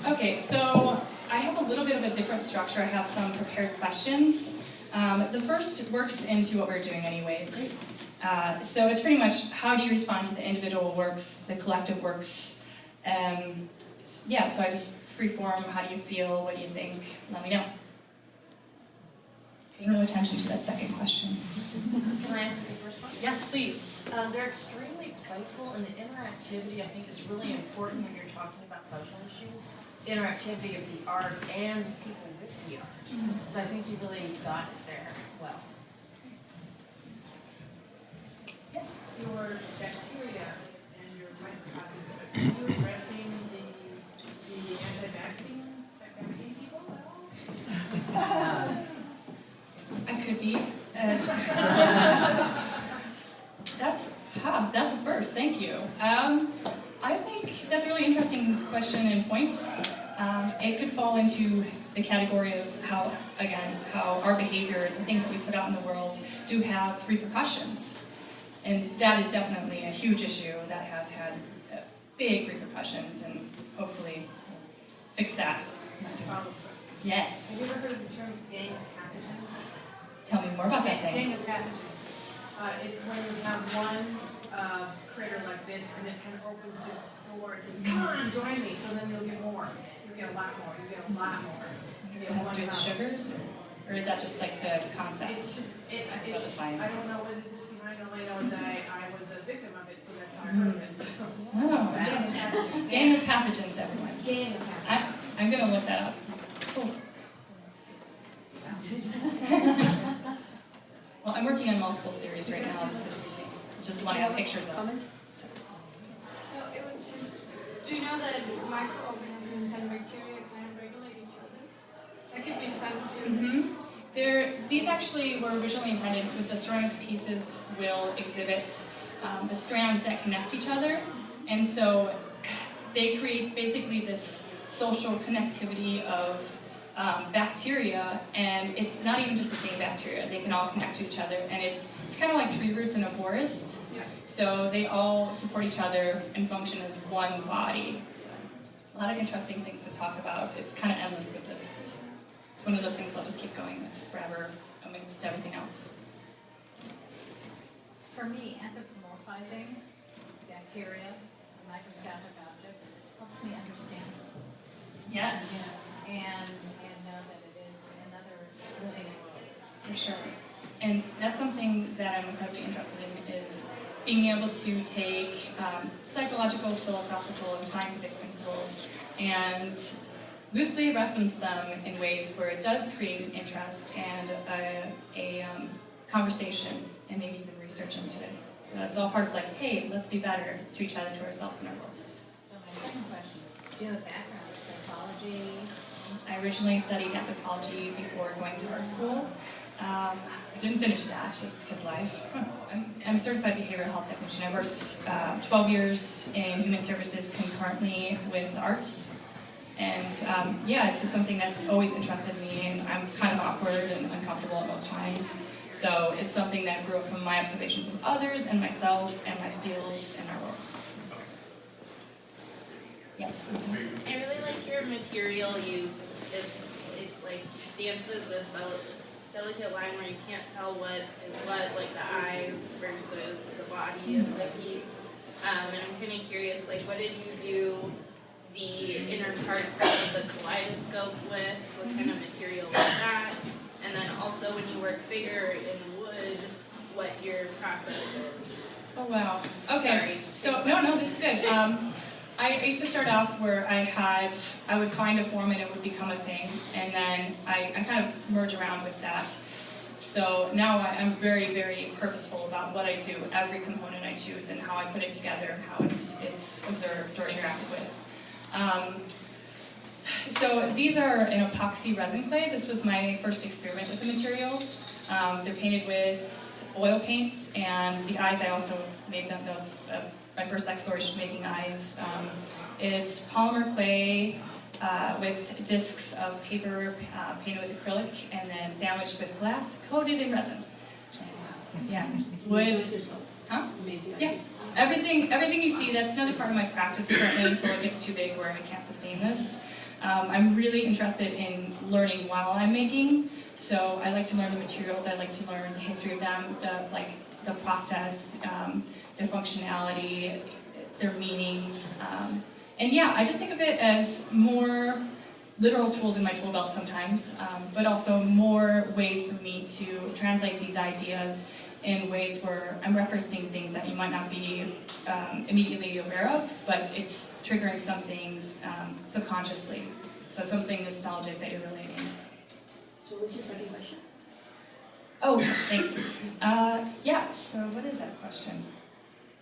Okay, so I have a little bit of a different structure. I have some prepared questions. The first works into what we're doing anyways. So it's pretty much, how do you respond to the individual works, the collective works? Yeah, so I just freeform, how do you feel, what do you think? Let me know. Pay no attention to that second question. Can I answer the first one? Yes, please. They're extremely playful, and the interactivity I think is really important when you're talking about social issues. Interactivity of the art and people with the art. So I think you really got it there well. Yes. Your bacteria and your microorganisms, are you addressing the anti-vaccine people at all? I could be. That's a first, thank you. I think that's a really interesting question and point. It could fall into the category of how our behavior, the things that we put out in the world, do have repercussions. And that is definitely a huge issue that has had big repercussions, and hopefully fix that. Yes. Have you ever heard of the term gang of pathogens? Tell me more about that thing. Gang of pathogens. It's when you have one critter like this, and it kind of opens the door and says, "Come on, join me." So then you'll get more. You'll get a lot more. You get a lot more. It has to do with sugars, or is that just like the concept? It's just, the science? I don't know what it is behind it. All I know is that I was a victim of it, so that's how I heard of it. So. Oh, interesting. Gang of pathogens, everyone. Gang of pathogens. I'm going to look that up. Cool. Well, I'm working on multiple series right now. This is just one I have pictures of. So. No, it was just, do you know that microorganisms and bacteria kind of regulate each other? That could be fun too. These actually were originally intended with the ceramics pieces will exhibit the strands that connect each other. And so they create basically this social connectivity of bacteria, and it's not even just the same bacteria. They can all connect to each other, and it's kind of like tree roots in a forest. Yeah. So they all support each other and function as one body. So a lot of interesting things to talk about. It's kind of endless with this. It's one of those things I'll just keep going with forever amidst everything else. For me, anthropomorphizing bacteria and microscopic objects helps me understand them. Yes. And know that it is another living world. For sure. And that's something that I'm incredibly interested in, is being able to take psychological, philosophical, and scientific principles and loosely reference them in ways where it does create an interest and a conversation, and maybe even research into it. So it's all part of like, hey, let's be better to each other, to ourselves, and our world. So my second question is, do you have a background in psychology? I originally studied anthropology before going to art school. I didn't finish that just because life. I'm a certified behavioral health technician. I worked 12 years in human services concurrently with the arts. And yeah, it's just something that's always interested me, and I'm kind of awkward and uncomfortable at most times. So it's something that grew up from my observations of others and myself and my fields and our worlds. Yes? I really like your material use. It like dances this delicate line where you can't tell what is what, like the eyes versus the body of the piece. And I'm kind of curious, like, what did you do the inner part of the kaleidoscope with? What kind of material was that? And then also when you work bigger in wood, what your process is. Oh wow. Okay. So no, this is good. I used to start off where I would find a form and it would become a thing, and then I kind of merge around with that. So now I'm very, very purposeful about what I do, every component I choose, and how I put it together, and how it's observed or interacted with. So these are an epoxy resin clay. This was my first experiment with the material. They're painted with oil paints, and the eyes I also made them. That was my first exploration making eyes. It's polymer clay with discs of paper painted with acrylic, and then sandwiched with glass, coated in resin. Yeah, wood. Huh? Yeah. Everything you see, that's another part of my practice currently until it gets too big where I can't sustain this. I'm really interested in learning while I'm making, so I like to learn the materials, I like to learn the history of them, the process, their functionality, their meanings, and yeah, I just think of it as more literal tools in my tool belt sometimes, but also more ways for me to translate these ideas in ways where I'm referencing things that you might not be immediately aware of, but it's triggering some things subconsciously. So something nostalgic that you're relating. So what's your second question? Oh, thank you. Yeah, so what is that question?